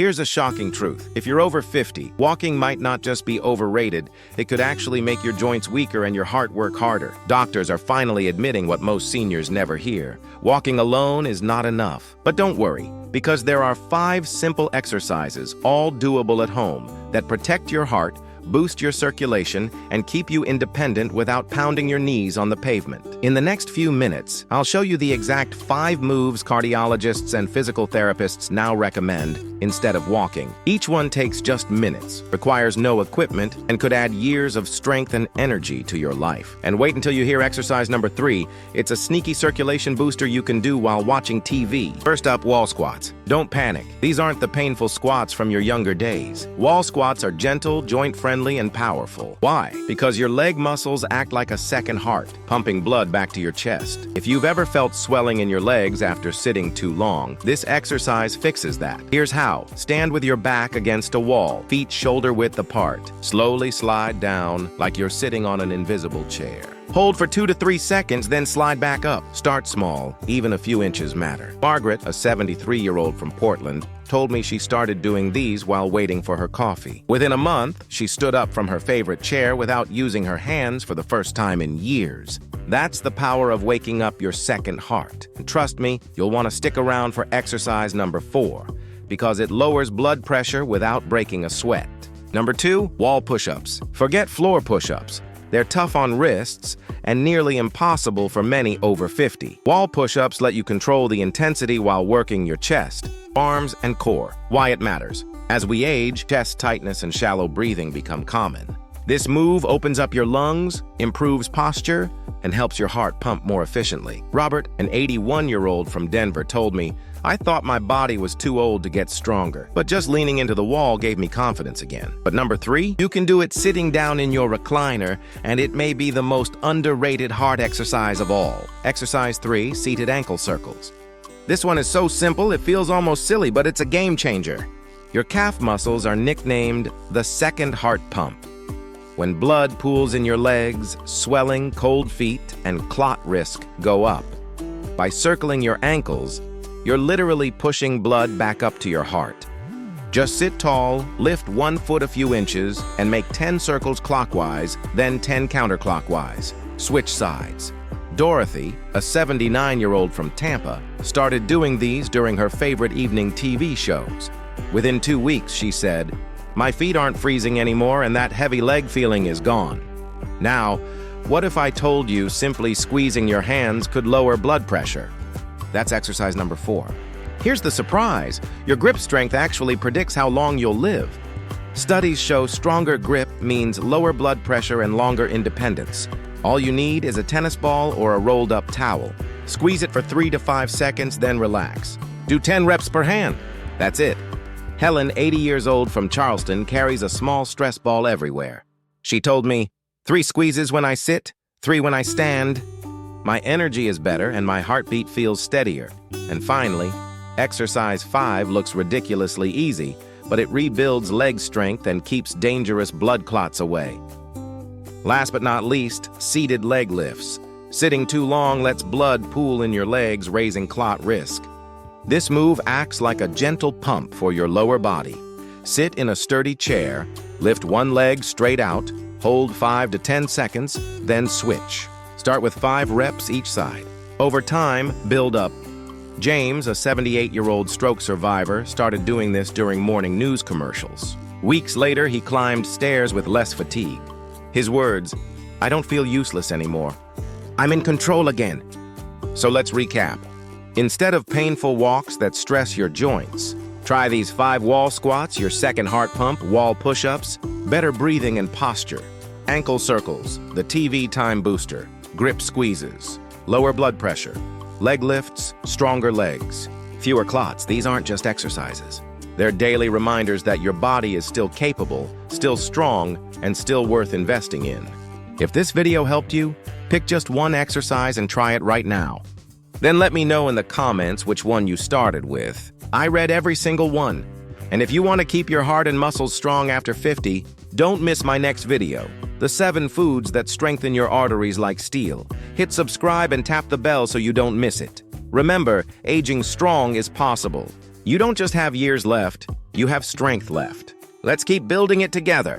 Here's a shocking truth. If you're over 50, walking might not just be overrated, it could actually make your joints weaker and your heart work harder. Doctors are finally admitting what most seniors never hear. Walking alone is not enough. But don't worry, because there are 5 simple exercises, all doable at home, that protect your heart, boost your circulation, and keep you independent without pounding your knees on the pavement. In the next few minutes, I'll show you the exact 5 moves cardiologists and physical therapists now recommend instead of walking. Each one takes just minutes, requires no equipment, and could add years of strength and energy to your life. And wait until you hear exercise number 3. It's a sneaky circulation booster you can do while watching TV. First up, wall squats. Don't panic. These aren't the painful squats from your younger days. Wall squats are gentle, joint-friendly, and powerful. Why? Because your leg muscles act like a second heart, pumping blood back to your chest. If you've ever felt swelling in your legs after sitting too long, this exercise fixes that. Here's how. Stand with your back against a wall, feet shoulder-width apart. Slowly slide down like you're sitting on an invisible chair. Hold for 2 to 3 seconds, then slide back up. Start small, even a few inches matter. Margaret, a 73-year-old from Portland, told me she started doing these while waiting for her coffee. Within a month, she stood up from her favorite chair without using her hands for the first time in years. That's the power of waking up your second heart. And trust me, you'll want to stick around for exercise number 4, because it lowers blood pressure without breaking a sweat. Number 2, wall push-ups. Forget floor push-ups. They're tough on wrists and nearly impossible for many over 50. Wall push-ups let you control the intensity while working your chest, arms, and core. Why it matters. As we age, chest tightness and shallow breathing become common. This move opens up your lungs, improves posture, and helps your heart pump more efficiently. Robert, an 81-year-old from Denver, told me, "I thought my body was too old to get stronger, but just leaning into the wall gave me confidence again." But number 3, you can do it sitting down in your recliner, and it may be the most underrated heart exercise of all. Exercise 3, seated ankle circles. This one is so simple it feels almost silly, but it's a game changer. Your calf muscles are nicknamed the second heart pump. When blood pools in your legs, swelling, cold feet, and clot risk go up. By circling your ankles, you're literally pushing blood back up to your heart. Just sit tall, lift 1 foot a few inches, and make 10 circles clockwise, then 10 counterclockwise. Switch sides. Dorothy, a 79-year-old from Tampa, started doing these during her favorite evening TV shows. Within 2 weeks, she said, "My feet aren't freezing anymore and that heavy leg feeling is gone." Now, what if I told you simply squeezing your hands could lower blood pressure? That's exercise number 4. Here's the surprise. Your grip strength actually predicts how long you'll live. Studies show stronger grip means lower blood pressure and longer independence. All you need is a tennis ball or a rolled-up towel. Squeeze it for 3 to 5 seconds, then relax. Do 10 reps per hand. That's it. Helen, 80 years old from Charleston, carries a small stress ball everywhere. She told me, 3 squeezes when I sit, 3 when I stand. My energy is better and my heartbeat feels steadier. And finally, exercise 5 looks ridiculously easy, but it rebuilds leg strength and keeps dangerous blood clots away. Last but not least, seated leg lifts. Sitting too long lets blood pool in your legs, raising clot risk. This move acts like a gentle pump for your lower body. Sit in a sturdy chair, lift 1 leg straight out, hold 5 to 10 seconds, then switch. Start with 5 reps each side. Over time, build up. James, a 78-year-old stroke survivor, started doing this during morning news commercials. Weeks later, he climbed stairs with less fatigue. His words, "I don't feel useless anymore. I'm in control again." So let's recap. Instead of painful walks that stress your joints, try these 5 wall squats, your second heart pump, wall push-ups, better breathing and posture, ankle circles, the TV time booster, grip squeezes, lower blood pressure, leg lifts, stronger legs, fewer clots. These aren't just exercises. They're daily reminders that your body is still capable, still strong, and still worth investing in. If this video helped you, pick just 1 exercise and try it right now. Then let me know in the comments which one you started with. I read every single one. And if you want to keep your heart and muscles strong after 50, don't miss my next video, the 7 foods that strengthen your arteries like steel. Hit subscribe and tap the bell so you don't miss it. Remember, aging strong is possible. You don't just have years left, you have strength left. Let's keep building it together.